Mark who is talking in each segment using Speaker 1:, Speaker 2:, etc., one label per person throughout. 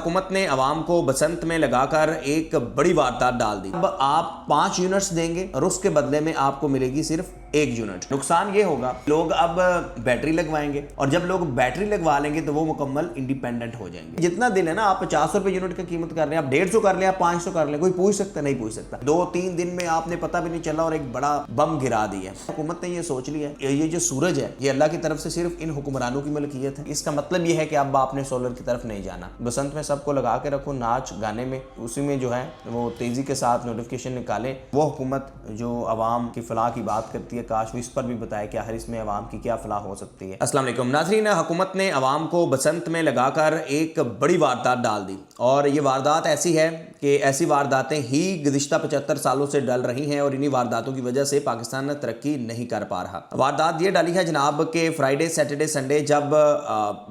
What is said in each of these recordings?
Speaker 1: हुकूमत ने अवाम को बसंत में लगाकर एक बड़ी वारदात डाल दी। अब आप 5 यूनिट्स देंगे और उसके बदले में आपको मिलेगी सिर्फ 1 यूनिट। नुकसान ये होगा, लोग अब बैटरी लगवाएंगे और जब लोग बैटरी लगवा लेंगे तो वो मुकम्मल इंडिपेंडेंट हो जाएंगे। जितना दिन है ना, आप 50 रुपए यूनिट की कीमत कर रहे हैं, आप 150 कर ले, आप 500 कर ले, कोई पूछ सकता नहीं पूछ सकता। 2-3 दिन में आपने पता भी नहीं चला और एक बड़ा बम गिरा दिया। हुकूमत ने ये सोच लिया ये जो सूरज है ये अल्लाह की तरफ से सिर्फ इन हुक्मरानों की मलकियत है। इसका मतलब ये है कि अब आपने सोलर की तरफ नहीं जाना। बसंत में सबको लगा के रखो नाच गाने में, उसी में जो है वो तेजी के साथ नोटिफिकेशन निकालें। वो हुकूमत जो अवाम की फलाह की बात करती है, काश वो इस पर भी बताए कि आखिर इसमें अवाम की क्या फलाह हो सकती है। अस्सलाम वालेकुम नाज़रीन, हुकूमत ने अवाम को बसंत में लगाकर एक बड़ी वारदात डाल दी और ये वारदात ऐसी है कि ऐसी वारदातें ही गुज़िश्ता 75 सालों से डल रही हैं और इन्हीं वारदातों की वजह से पाकिस्तान तरक्की नहीं कर पा रहा। वारदात ये डाली है जनाब के फ्राइडे सैटरडे संडे जब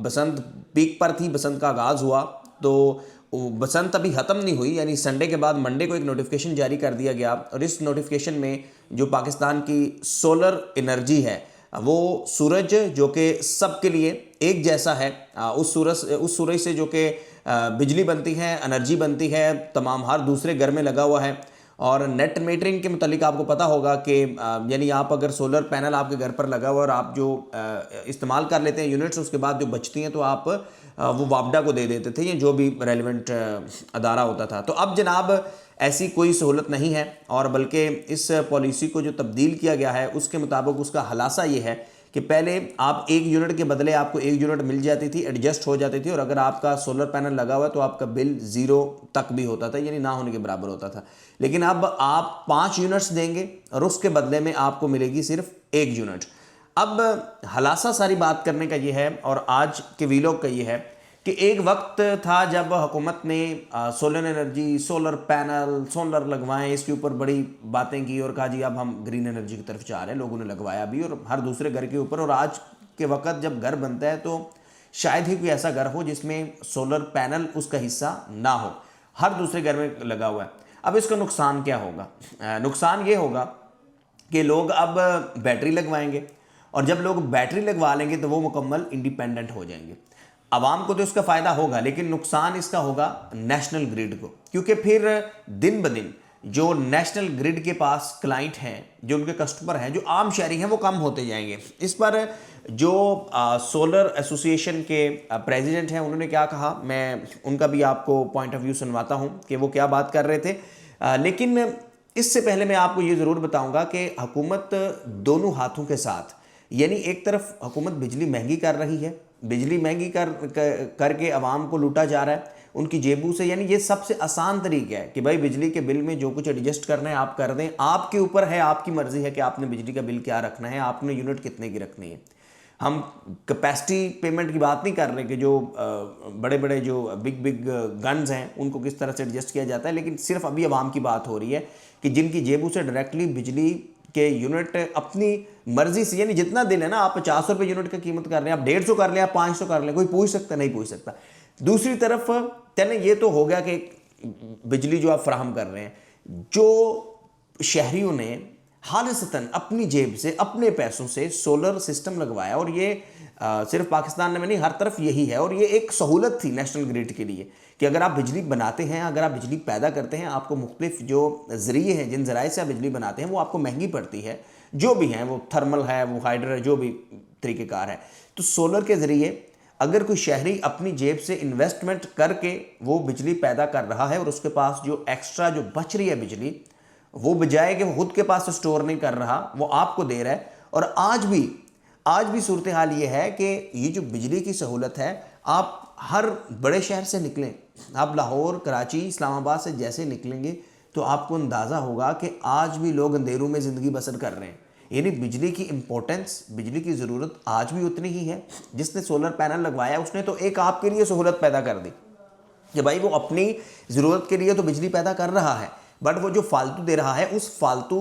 Speaker 1: बसंत पीक पर थी, बसंत का आगाज़ हुआ तो बसंत अभी ख़त्म नहीं हुई, यानी संडे के बाद मंडे को एक नोटिफिकेशन जारी कर दिया गया और इस नोटिफिकेशन में जो पाकिस्तान की सोलर एनर्जी है, वो सूरज जो कि सबके लिए एक जैसा है, उस सूरज से जो कि बिजली बनती है, एनर्जी बनती है, तमाम हर दूसरे घर में लगा हुआ है। और नेट मीटरिंग के मुतालिक आपको पता होगा कि यानी आप अगर सोलर पैनल आपके घर पर लगा हुआ और आप जो इस्तेमाल कर लेते हैं यूनिट्स, उसके बाद जो बचती हैं तो आप वो वापडा को दे देते थे, या जो भी रेलिवेंट अदारा होता था। तो अब जनाब ऐसी कोई सहूलत नहीं है और बल्कि इस पॉलिसी को जो तब्दील किया गया है उसके मुताबिक उसका खुलासा ये है कि पहले आप 1 यूनिट के बदले आपको 1 यूनिट मिल जाती थी, एडजस्ट हो जाती थी, और अगर आपका सोलर पैनल लगा हुआ है तो आपका बिल 0 तक भी होता था, यानी ना होने के बराबर होता था। लेकिन अब आप 5 यूनिट्स देंगे और उसके बदले में आपको मिलेगी सिर्फ 1 यूनिट। अब खुलासा सारी बात करने का ये है और आज के वीलॉग का ये है कि एक वक्त था जब हुकूमत ने solar energy, solar panel, solar लगवाएं, इसके ऊपर बड़ी बातें की और कहा जी अब हम ग्रीन एनर्जी की तरफ जा रहे हैं। लोगों ने लगवाया भी और हर दूसरे घर के ऊपर। और आज के वक्त जब घर बनता है तो शायद ही कोई ऐसा घर हो जिसमें सोलर पैनल उसका हिस्सा ना हो, हर दूसरे घर में लगा हुआ है। अब इसका नुकसान क्या होगा? नुकसान ये होगा कि लोग अब बैटरी लगवाएंगे और जब लोग बैटरी लगवा लेंगे तो वो मुकम्मल इंडिपेंडेंट हो जाएंगे। आवाम को तो इसका फ़ायदा होगा, लेकिन नुकसान इसका होगा नेशनल ग्रिड को, क्योंकि फिर दिन ब दिन जो नेशनल ग्रिड के पास क्लाइंट हैं, जो उनके कस्टमर हैं, जो आम शहरी हैं, वो कम होते जाएंगे। इस पर जो सोलर एसोसिएशन के प्रेसिडेंट हैं उन्होंने क्या कहा, मैं उनका भी आपको पॉइंट ऑफ व्यू सुनवाता हूं कि वो क्या बात कर रहे थे। लेकिन इससे पहले मैं आपको ये ज़रूर बताऊंगा कि हुकूमत दोनों हाथों के साथ, यानी एक तरफ हुकूमत बिजली महंगी कर रही है, बिजली महंगी करके आवाम को लूटा जा रहा है उनकी जेबों से। यानी ये सबसे आसान तरीका है कि भाई बिजली के बिल में जो कुछ एडजस्ट करना है आप कर दें, आपके ऊपर है, आपकी मर्जी है कि आपने बिजली का बिल क्या रखना है, आपने यूनिट कितने की रखनी है। हम कैपेसिटी पेमेंट की बात नहीं कर रहे कि जो बड़े बड़े जो बिग गन्स हैं उनको किस तरह से एडजस्ट किया जाता है, लेकिन सिर्फ अभी आवाम की बात हो रही है कि जिनकी जेबों से डायरेक्टली बिजली के यूनिट अपनी मर्जी से, यानी जितना दिन है ना, आप 50 रुपए यूनिट की कीमत कर रहे हैं, आप 150 कर ले, आप 500 कर ले, कोई पूछ सकता नहीं पूछ सकता। दूसरी तरफ चले, ये तो हो गया कि बिजली जो आप फराहम कर रहे हैं, जो शहरियों ने खालिसतन अपनी जेब से, अपने पैसों से सोलर सिस्टम लगवाया, और ये सिर्फ पाकिस्तान में नहीं हर तरफ यही है। और ये एक सहूलत थी नेशनल ग्रिड के लिए कि अगर आप बिजली बनाते हैं, अगर आप बिजली पैदा करते हैं, आपको मुख्तलिफ जो ज़रिए हैं, जिन ज़राए से आप बिजली बनाते हैं, वो आपको महंगी पड़ती है, जो भी हैं, वो थर्मल है, वो हाइड्रो है, जो भी तरीक़ेकार है। तो सोलर के ज़रिए अगर कोई शहरी अपनी जेब से इन्वेस्टमेंट करके वो बिजली पैदा कर रहा है और उसके पास जो एक्स्ट्रा जो बच रही है बिजली, वो बजाय कि वो खुद के पास स्टोर नहीं कर रहा, वो आपको दे रहा है। और आज भी सूरत हाल ये है कि ये जो बिजली की सहूलत है, आप हर बड़े शहर से निकलें, आप लाहौर, कराची, इस्लामाबाद से जैसे निकलेंगे तो आपको अंदाज़ा होगा कि आज भी लोग अंधेरों में ज़िंदगी बसर कर रहे हैं। यानी बिजली की इम्पोर्टेंस, बिजली की ज़रूरत आज भी उतनी ही है। जिसने सोलर पैनल लगवाया उसने तो एक आपके लिए सहूलत पैदा कर दी कि भाई वो अपनी ज़रूरत के लिए तो बिजली पैदा कर रहा है, बट वो जो फालतू दे रहा है उस फालतू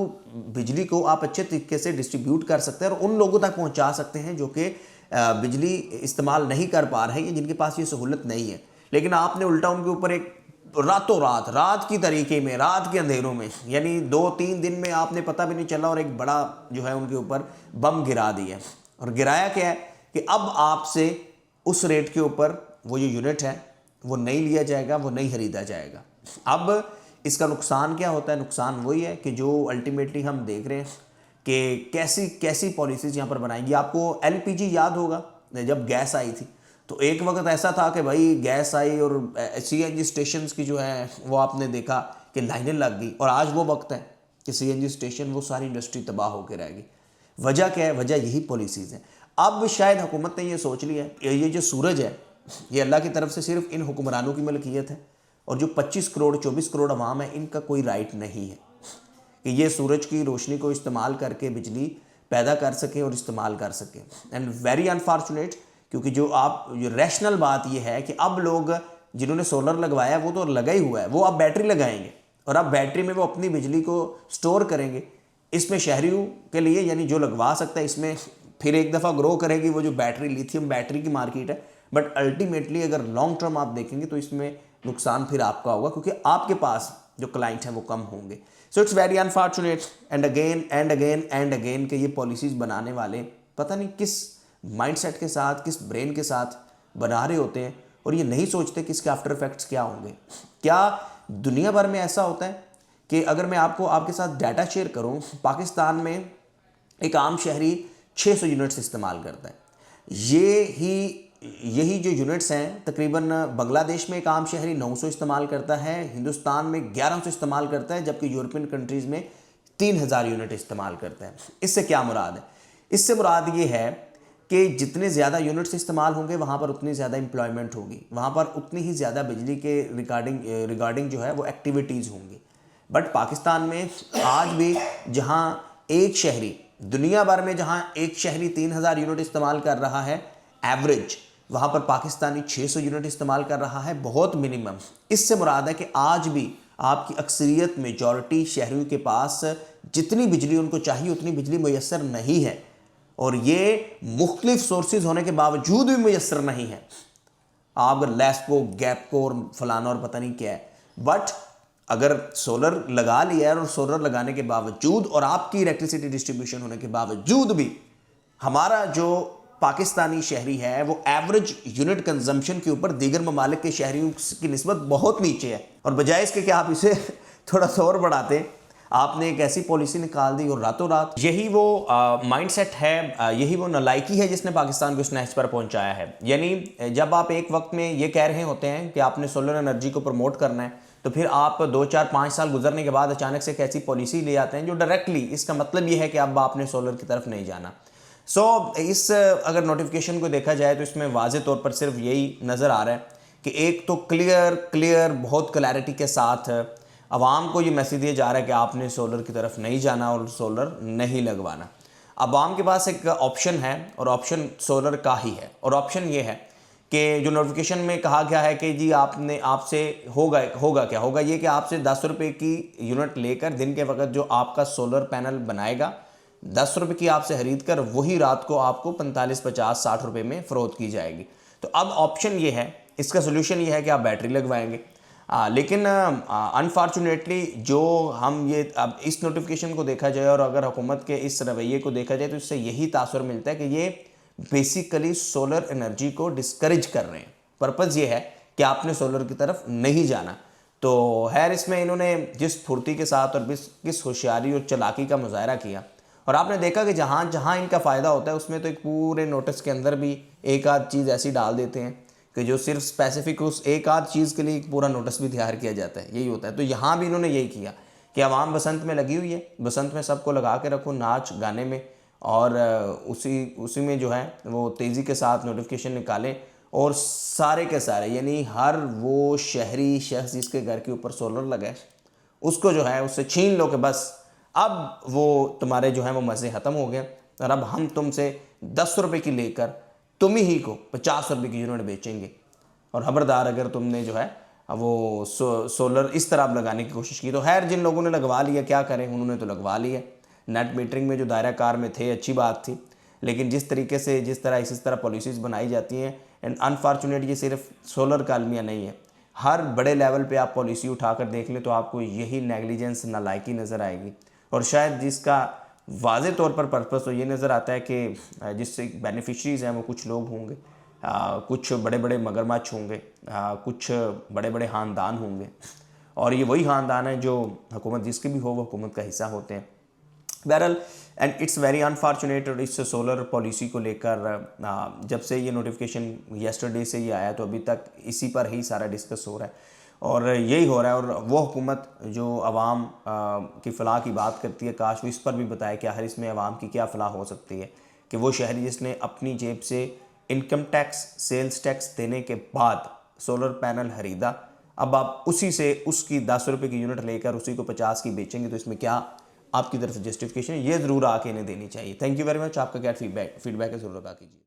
Speaker 1: बिजली को आप अच्छे तरीके से डिस्ट्रीब्यूट कर सकते हैं और उन लोगों तक पहुंचा सकते हैं जो कि बिजली इस्तेमाल नहीं कर पा रहे हैं, जिनके पास ये सहूलत नहीं है। लेकिन आपने उल्टा उनके ऊपर एक रातों रात की तरीके में, रात के अंधेरों में, यानी 2-3 दिन में आपने पता भी नहीं चला और एक बड़ा जो है उनके ऊपर बम गिरा दिया। और गिराया क्या है कि अब आपसे उस रेट के ऊपर वो जो यूनिट है वो नहीं लिया जाएगा, वो नहीं खरीदा जाएगा। अब इसका नुकसान क्या होता है? नुकसान वही है कि जो अल्टीमेटली हम देख रहे हैं कि कैसी कैसी पॉलिसीज़ यहाँ पर बनाएंगी। आपको एलपीजी याद होगा, जब गैस आई थी तो एक वक्त ऐसा था कि भाई गैस आई और सीएनजी स्टेशंस की जो है वो आपने देखा कि लाइनें लग गई, और आज वो वक्त है कि सीएनजी स्टेशन, वो सारी इंडस्ट्री तबाह होकर रहेगी। वजह क्या है? वजह यही पॉलिसीज़ हैं। अब शायद हुकूमत ने ये सोच लिया है ये जो सूरज है ये अल्लाह की तरफ से सिर्फ इन हुक्मरानों की मलकियत है, और जो 25 करोड़ 24 करोड़ अवाम है इनका कोई राइट नहीं है कि ये सूरज की रोशनी को इस्तेमाल करके बिजली पैदा कर सके और इस्तेमाल कर सके। एंड वेरी अनफॉर्चुनेट, क्योंकि जो रैशनल बात ये है कि अब लोग जिन्होंने सोलर लगवाया है वो तो लगा ही हुआ है, वो अब बैटरी लगाएंगे और अब बैटरी में वो अपनी बिजली को स्टोर करेंगे। इसमें शहरियों के लिए, यानी जो लगवा सकता है, इसमें फिर एक दफ़ा ग्रो करेगी वो जो बैटरी, लिथियम बैटरी की मार्केट है। बट अल्टीमेटली अगर लॉन्ग टर्म आप देखेंगे तो इसमें नुकसान फिर आपका होगा, क्योंकि आपके पास जो क्लाइंट हैं वो कम होंगे। So it's very unfortunate and again and again and again कि ये पॉलिसीज़ बनाने वाले पता नहीं किस माइंडसेट के साथ, किस ब्रेन के साथ बना रहे होते हैं, और ये नहीं सोचते कि इसके आफ्टर इफेक्ट्स क्या होंगे। क्या दुनिया भर में ऐसा होता है कि अगर मैं आपके साथ डाटा शेयर करूं, पाकिस्तान में एक आम शहरी 600 यूनिट्स इस्तेमाल करता है। यही जो यूनिट्स हैं तकरीबन बांग्लादेश में एक आम शहरी 900 इस्तेमाल करता है, हिंदुस्तान में 1100 इस्तेमाल करता है, जबकि यूरोपियन कंट्रीज़ में 3000 यूनिट इस्तेमाल करता है। इससे क्या मुराद है? इससे मुराद ये है कि जितने ज़्यादा यूनिट्स इस्तेमाल होंगे वहाँ पर उतनी ज़्यादा एम्प्लॉयमेंट होगी, वहाँ पर उतनी ही ज़्यादा बिजली के रिगार्डिंग जो है वो एक्टिविटीज़ होंगी। बट पाकिस्तान में आज भी जहाँ एक शहरी, दुनिया भर में जहाँ एक शहरी 3000 यूनिट इस्तेमाल कर रहा है एवरेज, वहाँ पर पाकिस्तानी 600 यूनिट इस्तेमाल कर रहा है, बहुत मिनिमम। इससे मुराद है कि आज भी आपकी अक्सरियत मेजॉरिटी शहरियों के पास जितनी बिजली उनको चाहिए उतनी बिजली मुयस्सर नहीं है, और ये मुख्तलिफ सोर्सेज होने के बावजूद भी मुयस्सर नहीं है। आप लेस्को, गैपको और फलाना और पता नहीं क्या है, बट अगर सोलर लगा लिया है और सोलर लगाने के बावजूद और आपकी इलेक्ट्रिसिटी डिस्ट्रीब्यूशन होने के बावजूद भी हमारा जो पाकिस्तानी शहरी है वो एवरेज यूनिट कंजम्पशन के ऊपर दीगर ममालिक के शहरियों की निस्बत बहुत नीचे है, और बजाय इसके कि आप इसे थोड़ा सा और बढ़ाते, आपने एक ऐसी पॉलिसी निकाल दी और रातों रात यही वो माइंडसेट है, यही वो नालायकी है जिसने पाकिस्तान को इस नहज पर पहुंचाया है। यानी जब आप एक वक्त में ये कह रहे होते हैं कि आपने सोलर एनर्जी को प्रमोट करना है, तो फिर आप 2 4 5 साल गुजरने के बाद अचानक से एक ऐसी पॉलिसी ले आते हैं जो डायरेक्टली इसका मतलब ये है कि अब आपने सोलर की तरफ नहीं जाना। इस अगर नोटिफिकेशन को देखा जाए तो इसमें वाज़े तौर पर सिर्फ यही नज़र आ रहा है कि एक तो क्लियर बहुत क्लैरिटी के साथ आवाम को ये मैसेज दिया जा रहा है कि आपने सोलर की तरफ नहीं जाना और सोलर नहीं लगवाना। आवाम के पास एक ऑप्शन है और ऑप्शन सोलर का ही है, और ऑप्शन ये है कि जो नोटिफिकेशन में कहा गया है कि जी आपसे होगा ये कि आपसे 10 रुपये की यूनिट लेकर दिन के वक्त जो आपका सोलर पैनल बनाएगा 10 रुपये की आपसे खरीद कर वही रात को आपको 45 50 60 रुपये में फ़रोख्त की जाएगी। तो अब ऑप्शन ये है, इसका सोल्यूशन ये है कि आप बैटरी लगवाएंगे। लेकिन अनफॉर्चुनेटली जो हम ये अब इस नोटिफिकेशन को देखा जाए और अगर हुकूमत के इस रवैये को देखा जाए तो इससे यही तासुर मिलता है कि ये बेसिकली सोलर एनर्जी को डिस्करेज कर रहे हैं। पर्पज़ ये है कि आपने सोलर की तरफ नहीं जाना। तो खैर इसमें इन्होंने जिस फुर्ती के साथ और किस होशियारी और चालाकी का मुजाहरा किया, और आपने देखा कि जहाँ जहाँ इनका फ़ायदा होता है उसमें तो एक पूरे नोटिस के अंदर भी एक आध चीज़ ऐसी डाल देते हैं कि जो सिर्फ स्पेसिफिक उस एक आध चीज़ के लिए एक पूरा नोटिस भी तैयार किया जाता है, यही होता है। तो यहाँ भी इन्होंने यही किया कि आवाम बसंत में लगी हुई है, बसंत में सबको लगा के रखो नाच गाने में, और उसी में जो है वो तेज़ी के साथ नोटिफिकेशन निकालें, और सारे के सारे यानी हर वो शहरी शख्स जिसके घर के ऊपर सोलर लगा है उसको जो है उससे छीन लो कि बस अब वो तुम्हारे जो है वो मज़े ख़त्म हो गए, और अब हम तुमसे 10 रुपये की लेकर तुम ही को 50 रुपये की यूनिट बेचेंगे, और खबरदार अगर तुमने जो है वो सोलर इस तरह लगाने की कोशिश की। तो खैर जिन लोगों ने लगवा लिया क्या करें, उन्होंने तो लगवा लिया। नेट मीटरिंग में जो दायरा कार में थे अच्छी बात थी, लेकिन जिस तरह इस तरह पॉलिसीज़ बनाई जाती हैं, एंड अनफॉर्चुनेट ये सिर्फ सोलर का अलमिया नहीं है, हर बड़े लेवल पे आप पॉलिसी उठाकर देख लें तो आपको यही नेग्लिजेंस नालायकी नज़र आएगी। और शायद जिसका वाज़े तौर पर पर्पस तो ये नज़र आता है कि जिससे बेनिफिशरीज़ हैं वो कुछ लोग होंगे कुछ बड़े बड़े मगरमच्छ होंगे, कुछ बड़े बड़े ख़ानदान होंगे, और ये वही ख़ानदान है जो हुकूमत जिसकी भी हो वो हुकूमत का हिस्सा होते हैं। बहरहाल एंड इट्स वेरी अनफॉर्चुनेट इस सोलर पॉलिसी को लेकर जब से ये नोटिफिकेशन येस्टरडे से ये आया तो अभी तक इसी पर ही सारा डिस्कस हो रहा है और यही हो रहा है। और वो हुकूमत जो अवाम की फ़लाह की बात करती है, काश वो इस पर भी बताए कि आखिर इसमें अवाम की क्या फ़लाह हो सकती है कि वो शहरी जिसने अपनी जेब से इनकम टैक्स, सेल्स टैक्स देने के बाद सोलर पैनल खरीदा, अब आप उसी से उसकी 10 रुपये की यूनिट लेकर उसी को 50 की बेचेंगे, तो इसमें क्या आपकी तरफ से जस्टिफिकेशन है? ये ज़रूर आके इन्हें देनी चाहिए। Thank you very much. आपका क्या फीडबैक है ज़रूर लगा कीजिए।